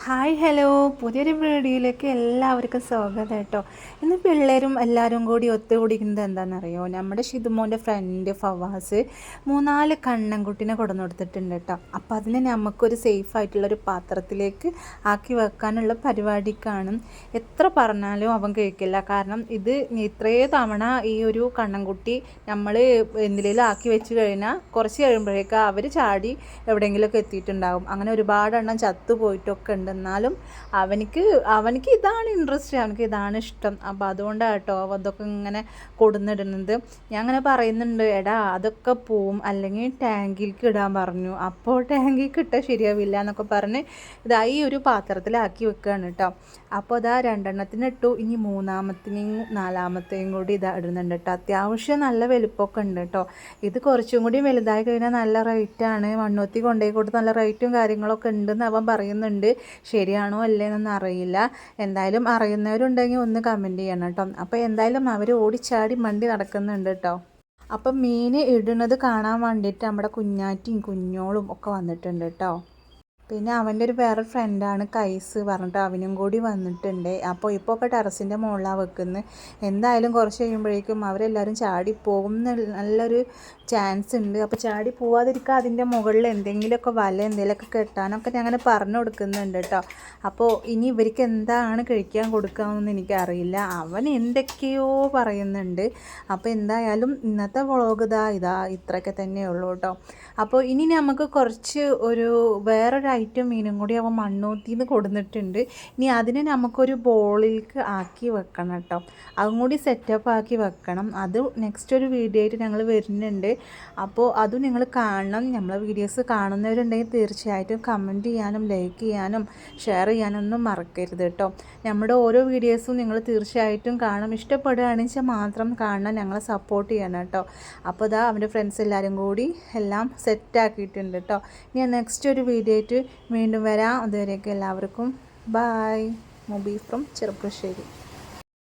Hi hello, പുതിയൊരു വീഡിയോയിലേക്ക് എല്ലാവർക്കും സ്വാഗതം കേട്ടോ. ഇന്ന് പിള്ളേരും എല്ലാവരും കൂടി ഒത്തുകൂടിക്കുന്നത് എന്താണെന്നറിയോ? നമ്മുടെ ഷിതുമോൻ്റെ ഫ്രണ്ട് ഫവാസ് 3-4 കണ്ണൻകുട്ടീനെ കൊടുന്നു കൊടുത്തിട്ടുണ്ട് കേട്ടോ. അപ്പോൾ അതിനെ നമുക്കൊരു സേഫായിട്ടുള്ളൊരു പാത്രത്തിലേക്ക് ആക്കി വെക്കാനുള്ള പരിപാടിക്കാണ്. എത്ര പറഞ്ഞാലും അവൻ കഴിക്കില്ല. കാരണം ഇത് ഇത്രയേ തവണ ഈ ഒരു കണ്ണൻകുട്ടി നമ്മൾ എന്തിലേലും ആക്കി വെച്ച് കഴിഞ്ഞാൽ കുറച്ച് കഴിയുമ്പോഴേക്കും അവർ ചാടി എവിടെയെങ്കിലുമൊക്കെ എത്തിയിട്ടുണ്ടാകും. അങ്ങനെ ഒരുപാട് എണ്ണം ചത്തുപോയിട്ടൊക്കെ ഉണ്ട്. എന്നാലും അവനിക്ക് ഇതാണ് ഇൻട്രസ്റ്റ്, അവനക്ക് ഇതാണ് ഇഷ്ടം. അപ്പോൾ അതുകൊണ്ടാണ് കേട്ടോ അതൊക്കെ ഇങ്ങനെ കൊടുന്നിടുന്നത്. ഞാൻ അങ്ങനെ പറയുന്നുണ്ട്, എടാ അതൊക്കെ പോവും, അല്ലെങ്കിൽ ടാങ്കിലേക്ക് ഇടാൻ പറഞ്ഞു. അപ്പോൾ ടാങ്കിലേക്ക് ഇട്ടാൽ ശരിയാവില്ല എന്നൊക്കെ പറഞ്ഞ് ഇതായി ഒരു പാത്രത്തിലാക്കി വെക്കുകയാണ് കേട്ടോ. അപ്പോൾ ഇതാ 2 ഇട്ടു. ഇനി 3-ാമത്തെയും 4-ാമത്തെയും കൂടി ഇതാ ഇടുന്നുണ്ട് കേട്ടോ. അത്യാവശ്യം നല്ല വലുപ്പമൊക്കെ ഉണ്ട് കേട്ടോ. ഇത് കുറച്ചും കൂടി വലുതായി കഴിഞ്ഞാൽ നല്ല റേറ്റാണ്. മണ്ണൂത്തി കൊണ്ടുപോയി കൊടുത്ത് നല്ല റേറ്റും കാര്യങ്ങളൊക്കെ ഉണ്ടെന്ന് അവൻ പറയുന്നുണ്ട്. ശരിയാണോ അല്ലേന്നൊന്നും അറിയില്ല. എന്തായാലും അറിയുന്നവരുണ്ടെങ്കിൽ ഒന്ന് കമൻറ്റ് ചെയ്യണം കേട്ടോ. അപ്പോൾ എന്തായാലും അവർ ഓടിച്ചാടി മണ്ടി നടക്കുന്നുണ്ട് കേട്ടോ. അപ്പം മീൻ ഇടുന്നത് കാണാൻ വേണ്ടിയിട്ട് നമ്മുടെ കുഞ്ഞാറ്റിയും കുഞ്ഞോളും ഒക്കെ വന്നിട്ടുണ്ട് കേട്ടോ. പിന്നെ അവൻ്റെ വേറെ ഫ്രണ്ടാണ് കൈസ് പറഞ്ഞിട്ട് അവനും കൂടി വന്നിട്ടുണ്ട്. അപ്പോൾ ഇപ്പോൾ ഒക്കെ ടെറസിൻ്റെ മുകളിലാണ് വെക്കുന്നത്. എന്തായാലും കുറച്ച് കഴിയുമ്പോഴേക്കും അവരെല്ലാവരും ചാടിപ്പോകും നല്ലൊരു ചാൻസ് ഉണ്ട്. അപ്പോൾ ചാടി പോവാതിരിക്കുക അതിൻ്റെ മുകളിൽ എന്തെങ്കിലുമൊക്കെ വല എന്തെങ്കിലുമൊക്കെ കെട്ടാനൊക്കെ ഞാൻ അങ്ങനെ പറഞ്ഞു കൊടുക്കുന്നുണ്ട് കേട്ടോ. അപ്പോൾ ഇനി ഇവർക്ക് എന്താണ് കഴിക്കാൻ കൊടുക്കാമെന്ന് എനിക്കറിയില്ല. അവൻ എന്തൊക്കെയോ പറയുന്നുണ്ട്. അപ്പോൾ എന്തായാലും ഇന്നത്തെ വ്ളോഗ് ഇതാ ഇത്രയൊക്കെ തന്നെയുള്ളൂ കേട്ടോ. അപ്പോൾ ഇനി നമുക്ക് കുറച്ച് വേറൊരു ഐറ്റം മീനും കൂടി അവൻ മണ്ണൂത്തിന്ന് കൊടുത്തിട്ടുണ്ട്. ഇനി അതിനെ നമുക്കൊരു ബോളിലേക്ക് ആക്കി വെക്കണം കേട്ടോ. അതും കൂടി സെറ്റപ്പ് ആക്കി വെക്കണം. അത് നെക്സ്റ്റ് ഒരു വീഡിയോ ആയിട്ട് ഞങ്ങൾ വരുന്നുണ്ട്. അപ്പോൾ അതും നിങ്ങൾ കാണണം. നമ്മളെ വീഡിയോസ് കാണുന്നവരുണ്ടെങ്കിൽ തീർച്ചയായിട്ടും കമൻറ്റ് ചെയ്യാനും ലൈക്ക് ചെയ്യാനും ഷെയർ ചെയ്യാനൊന്നും മറക്കരുത് കേട്ടോ. നമ്മുടെ ഓരോ വീഡിയോസും നിങ്ങൾ തീർച്ചയായിട്ടും കാണും. ഇഷ്ടപ്പെടുകയാണെന്ന് വെച്ചാൽ മാത്രം കാണണം, ഞങ്ങളെ സപ്പോർട്ട് ചെയ്യണം കേട്ടോ. അപ്പോൾ ഇതാ അവൻ്റെ ഫ്രണ്ട്സ് എല്ലാവരും കൂടി എല്ലാം സെറ്റാക്കിയിട്ടുണ്ട് കേട്ടോ. ഞാൻ നെക്സ്റ്റ് ഒരു വീഡിയോ ആയിട്ട് വീണ്ടും വരാം. അതുവരെയൊക്കെ എല്ലാവർക്കും ബായ്. മുബി ഫ്രം ചെറുപ്പശ്ശേരി.